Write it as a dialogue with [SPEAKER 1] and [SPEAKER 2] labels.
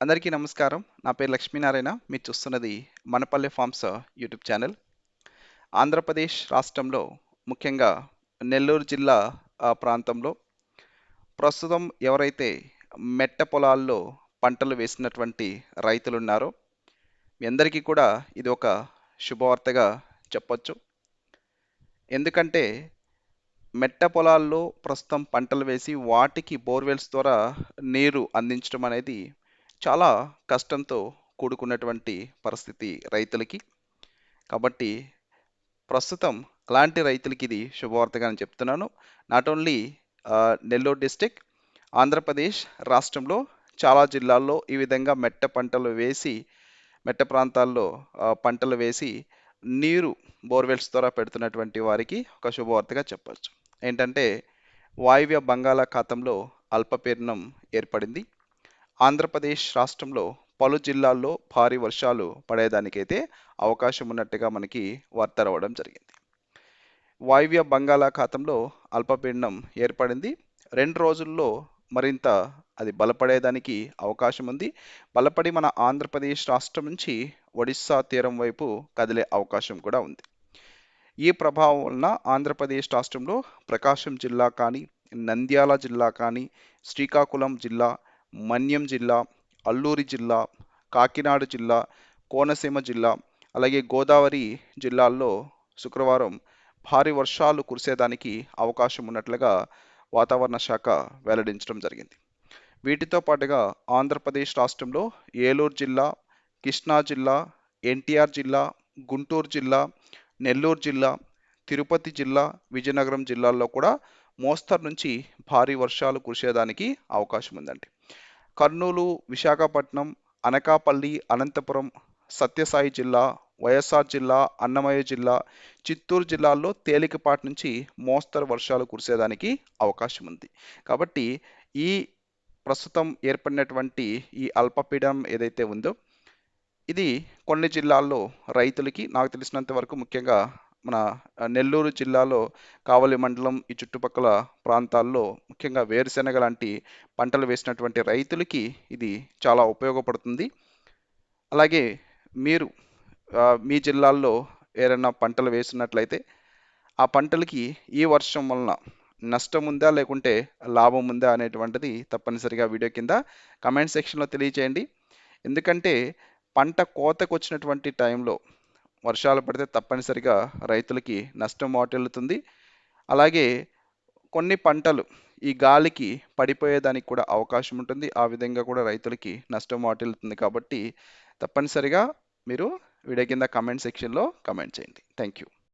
[SPEAKER 1] అందరికీ నమస్కారం. నా పేరు లక్ష్మీనారాయణ. మీరు చూస్తున్నది మనపల్లె ఫార్మ్స్ యూట్యూబ్ ఛానల్. ఆంధ్రప్రదేశ్ రాష్ట్రంలో ముఖ్యంగా నెల్లూరు జిల్లా ప్రాంతంలో ప్రస్తుతం ఎవరైతే మెట్ట పొలాల్లో పంటలు వేసినటువంటి రైతులున్నారో మీ అందరికీ కూడా ఇది ఒక శుభవార్తగా చెప్పొచ్చు. ఎందుకంటే మెట్ట పొలాల్లో ప్రస్తుతం పంటలు వేసి వాటికి బోర్వెల్స్ ద్వారా నీరు అందించడం అనేది చాలా కష్టంతో కూడుకున్నటువంటి పరిస్థితి రైతులకి. కాబట్టి ప్రస్తుతం అలాంటి రైతులకి ఇది శుభవార్తగా నేను చెప్తున్నాను. Not only Nellore district, Andhra Pradesh రాష్ట్రంలో చాలా జిల్లాల్లో ఈ విధంగా మెట్ట పంటలు వేసి మెట్ట ప్రాంతాల్లో పంటలు వేసి నీరు బోర్వెల్స్ ద్వారా పెడుతున్నటువంటి వారికి ఒక శుభవార్తగా చెప్పచ్చు. ఏంటంటే వాయువ్య బంగాళాఖాతంలో అల్పపీడనం ఏర్పడింది. ఆంధ్రప్రదేశ్ రాష్ట్రంలో పలు జిల్లాల్లో భారీ వర్షాలు పడేదానికైతే అవకాశం ఉన్నట్టుగా మనకి వార్త రావడం జరిగింది. వాయువ్య బంగాళాఖాతంలో అల్పపీడనం ఏర్పడింది. 2 రోజుల్లో మరింత అది బలపడేదానికి అవకాశం ఉంది. బలపడి మన ఆంధ్రప్రదేశ్ రాష్ట్రం నుంచి ఒడిస్సా తీరం వైపు కదిలే అవకాశం కూడా ఉంది. ఈ ప్రభావం వలన ఆంధ్రప్రదేశ్ రాష్ట్రంలో ప్రకాశం జిల్లా కానీ, నంద్యాల జిల్లా కానీ, శ్రీకాకుళం జిల్లా, మన్యం జిల్లా, అల్లూరి జిల్లా, కాకినాడ జిల్లా, కోనసీమ జిల్లా, అలాగే గోదావరి జిల్లాల్లో శుక్రవారం భారీ వర్షాలు కురిసేదానికి అవకాశం ఉన్నట్లుగా వాతావరణ శాఖ వెల్లడించడం జరిగింది. వీటితో పాటుగా ఆంధ్రప్రదేశ్ రాష్ట్రంలో ఏలూరు జిల్లా, కృష్ణా జిల్లా, ఎన్టీఆర్ జిల్లా, గుంటూరు జిల్లా, నెల్లూరు జిల్లా, తిరుపతి జిల్లా, విజయనగరం జిల్లాల్లో కూడా మోస్తరు నుంచి భారీ వర్షాలు కురిసేదానికి అవకాశం ఉందండి. కర్నూలు, విశాఖపట్నం, అనకాపల్లి, అనంతపురం, సత్యసాయి జిల్లా, వైఎస్ఆర్ జిల్లా, అన్నమయ్య జిల్లా, చిత్తూరు జిల్లాల్లో తేలికపాటి నుంచి మోస్తరు వర్షాలు కురిసేదానికి అవకాశం ఉంది. కాబట్టి ఈ ప్రస్తుతం ఏర్పడినటువంటి ఈ అల్పపీడనం ఏదైతే ఉందో ఇది కొన్ని జిల్లాల్లో రైతులకి నాకు తెలిసినంత వరకు ముఖ్యంగా మన నెల్లూరు జిల్లాలో కావలి మండలం ఈ చుట్టుపక్కల ప్రాంతాల్లో ముఖ్యంగా వేరుశెనగ లాంటి పంటలు వేసినటువంటి రైతులకి ఇది చాలా ఉపయోగపడుతుంది. అలాగే మీరు మీ జిల్లాల్లో ఏదైనా పంటలు వేసినట్లయితే ఆ పంటలకి ఈ వర్షం వలన నష్టం ఉందా లేకుంటే లాభం ఉందా అనేటువంటిది తప్పనిసరిగా వీడియో కింద కమెంట్ సెక్షన్లో తెలియచేయండి. ఎందుకంటే పంట కోతకు వచ్చినటువంటి టైంలో వర్షాలు పడితే తప్పనిసరిగా రైతులకి నష్టం వాటిల్లుతుంది. అలాగే కొన్ని పంటలు ఈ గాలికి పడిపోయేదానికి కూడా అవకాశం ఉంటుంది. ఆ విధంగా కూడా రైతులకి నష్టం వాటిల్లుతుంది. కాబట్టి తప్పనిసరిగా మీరు వీడియో కింద కమెంట్ సెక్షన్లో కమెంట్ చేయండి. Thank you.